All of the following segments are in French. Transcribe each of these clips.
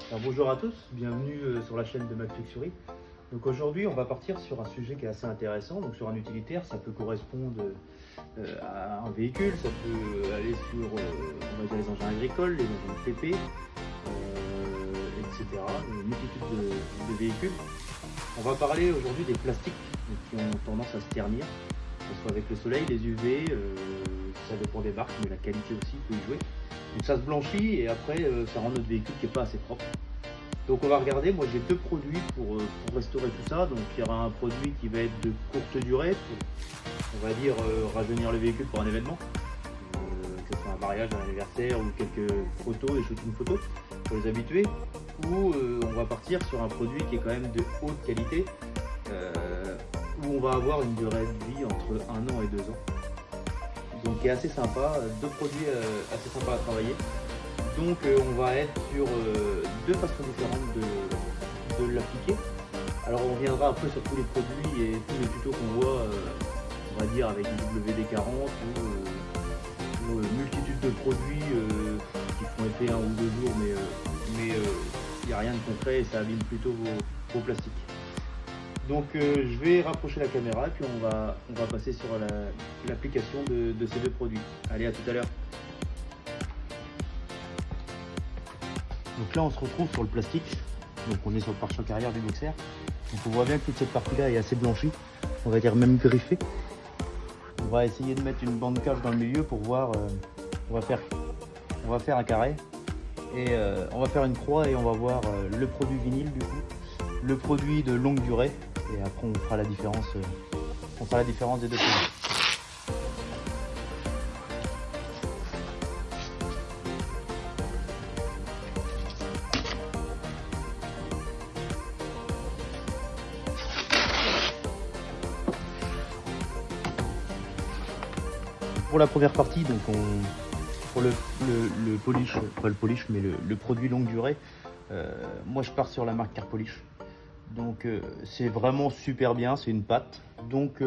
Alors, bonjour à tous, bienvenue sur la chaîne de McFlixury. Donc aujourd'hui on va partir sur un sujet qui est assez intéressant, donc sur un utilitaire. Ça peut correspondre à un véhicule, ça peut aller sur on va dire les engins agricoles, les engins de TP, etc. Une multitude de véhicules. On va parler aujourd'hui des plastiques qui ont tendance à se ternir, que ce soit avec le soleil, les UV, ça dépend des marques, mais la qualité aussi peut y jouer. Donc ça se blanchit et après ça rend notre véhicule qui n'est pas assez propre. Donc on va regarder, moi j'ai deux produits pour restaurer tout ça. Donc il y aura un produit qui va être de courte durée pour, on va dire, rajeunir le véhicule pour un événement, que ce soit un mariage, un anniversaire ou quelques photos, des shootings photos pour les habitués. Ou on va partir sur un produit qui est quand même de haute qualité, où on va avoir une durée de vie entre 1 an et 2 ans. Donc qui est assez sympa, deux produits assez sympas à travailler. Donc on va être sur deux façons différentes de l'appliquer. Alors on reviendra après sur tous les produits et tous les tutos qu'on voit, on va dire avec du WD-40 ou multitude de produits qui font effet 1 ou 2 jours, mais il n'y a rien de concret et ça abîme plutôt vos plastiques. Donc je vais rapprocher la caméra et puis on va passer sur l'application de ces deux produits. Allez, à tout à l'heure. Donc là on se retrouve sur le plastique, donc on est sur le pare-choc arrière du boxer. Donc on voit bien que toute cette partie-là est assez blanchie, on va dire même griffée. On va essayer de mettre une bande cache dans le milieu pour voir, on va faire un carré et on va faire une croix et on va voir le produit vinyle du coup, le produit de longue durée et après on fera la différence des deux produits. Pour la première partie, donc pour le polish, pas le polish, mais le produit longue durée, moi je pars sur la marque Car Polish. Donc c'est vraiment super bien, c'est une pâte. Donc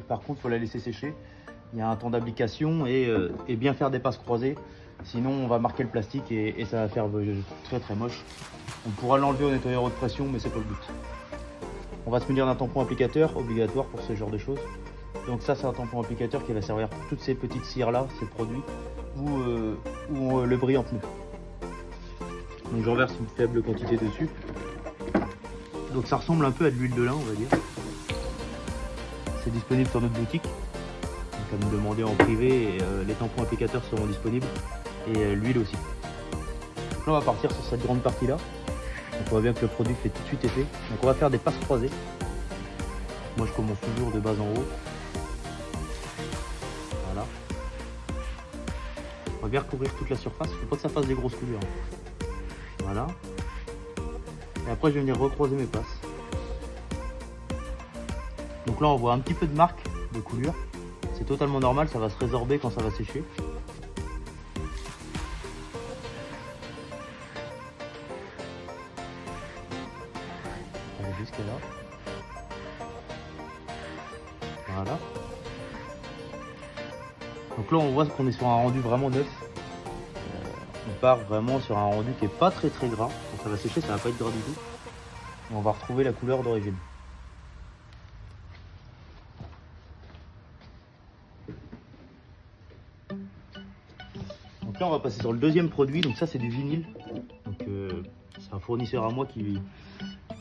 par contre, il faut la laisser sécher. Il y a un temps d'application et bien faire des passes croisées. Sinon, on va marquer le plastique et ça va faire très très moche. On pourra l'enlever au nettoyeur haute pression, mais c'est pas le but. On va se munir d'un tampon applicateur, obligatoire pour ce genre de choses. Donc ça c'est un tampon applicateur qui va servir pour toutes ces petites cires là, ces produits, ou le bris en pneu. Donc je renverse une faible quantité dessus. Donc ça ressemble un peu à de l'huile de lin, on va dire. C'est disponible sur notre boutique. Donc à nous demander en privé, et, les tampons applicateurs seront disponibles et l'huile aussi. Donc là on va partir sur cette grande partie là. Donc on voit bien que le produit fait tout de suite effet. Donc on va faire des passes croisées. Moi je commence toujours de bas en haut. Voilà. On va bien recouvrir toute la surface, il ne faut pas que ça fasse des grosses coulures. Voilà. Et après je vais venir recroiser mes passes. Donc là on voit un petit peu de marque de coulure. C'est totalement normal, ça va se résorber quand ça va sécher. Allez jusqu'à là. Voilà. Donc là on voit qu'on est sur un rendu vraiment neuf. On part vraiment sur un rendu qui est pas très gras. Quand ça va sécher, ça va pas être gras du tout. Et on va retrouver la couleur d'origine. Donc là on va passer sur le deuxième produit. Donc ça c'est du vinyle. Donc c'est un fournisseur à moi qui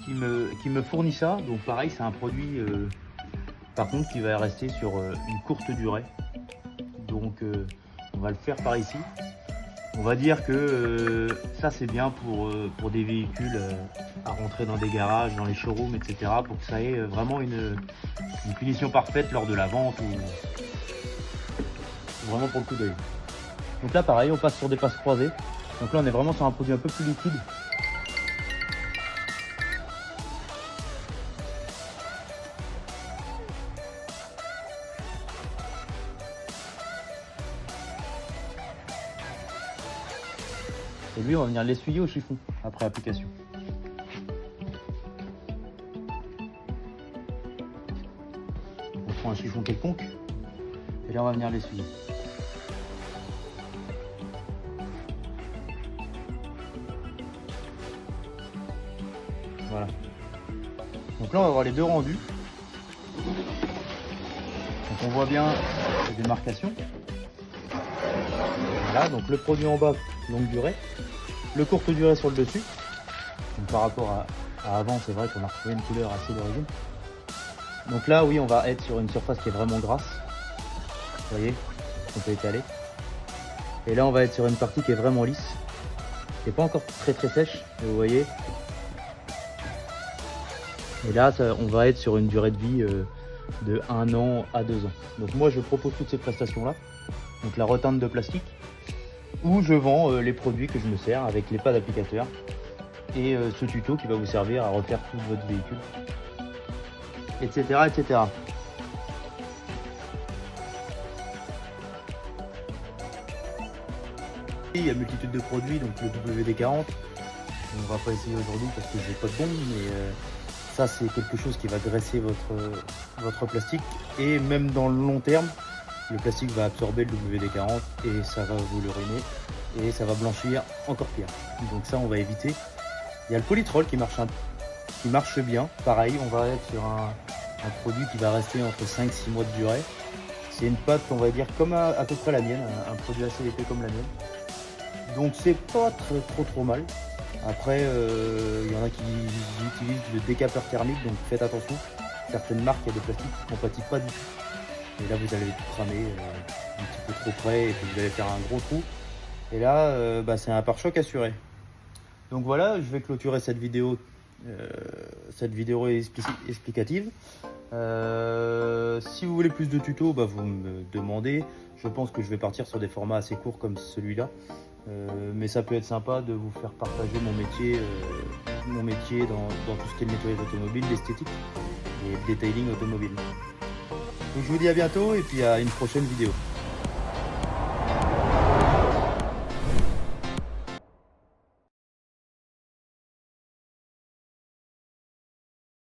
me fournit ça. Donc pareil, c'est un produit par contre qui va rester sur une courte durée. Donc on va le faire par ici. On va dire que ça c'est bien pour des véhicules à rentrer dans des garages, dans les showrooms, etc. Pour que ça ait vraiment une finition parfaite lors de la vente ou vraiment pour le coup d'œil. Donc là pareil, on passe sur des passes croisées. Donc là on est vraiment sur un produit un peu plus liquide. Et lui, on va venir l'essuyer au chiffon après application. On prend un chiffon quelconque et là on va venir l'essuyer. Voilà. Donc là on va voir les deux rendus. Donc on voit bien les démarcations. Voilà, donc le produit en bas, longue durée. Le courte durée sur le dessus. Donc par rapport à avant, c'est vrai qu'on a retrouvé une couleur assez d'origine. Donc là, oui, on va être sur une surface qui est vraiment grasse. Vous voyez, on peut étaler. Et là, on va être sur une partie qui est vraiment lisse. Qui n'est pas encore très sèche, mais vous voyez. Et là, on va être sur une durée de vie de 1 an à 2 ans. Donc moi, je propose toutes ces prestations-là. Donc la reteinte de plastique, où je vends les produits que je me sers avec les pads d'applicateur et ce tuto qui va vous servir à refaire tout votre véhicule, etc. etc. Il y a multitude de produits, donc le WD-40, on va pas essayer aujourd'hui parce que j'ai pas de bombe, mais ça c'est quelque chose qui va graisser votre plastique, et même dans le long terme, le plastique va absorber le WD-40 et ça va vous le ruiner et ça va blanchir encore pire. Donc ça on va éviter. Il y a le Polytrol qui marche bien. Pareil, on va être sur un produit qui va rester entre 5-6 mois de durée. C'est une pâte, on va dire, comme à peu près la mienne, un produit assez épais comme la mienne. Donc c'est pas trop mal. Après, il y en a qui utilisent le décapeur thermique, donc faites attention. Certaines marques, il y a des plastiques qui ne compatissent pas du tout. Et là, vous allez tout cramer un petit peu trop près et puis vous allez faire un gros trou. Et là, c'est un pare-choc assuré. Donc voilà, je vais clôturer cette vidéo explicative. Si vous voulez plus de tutos, vous me demandez. Je pense que je vais partir sur des formats assez courts comme celui-là. Mais ça peut être sympa de vous faire partager mon métier dans tout ce qui est le nettoyage automobile, l'esthétique et le detailing automobile. Donc je vous dis à bientôt et puis à une prochaine vidéo.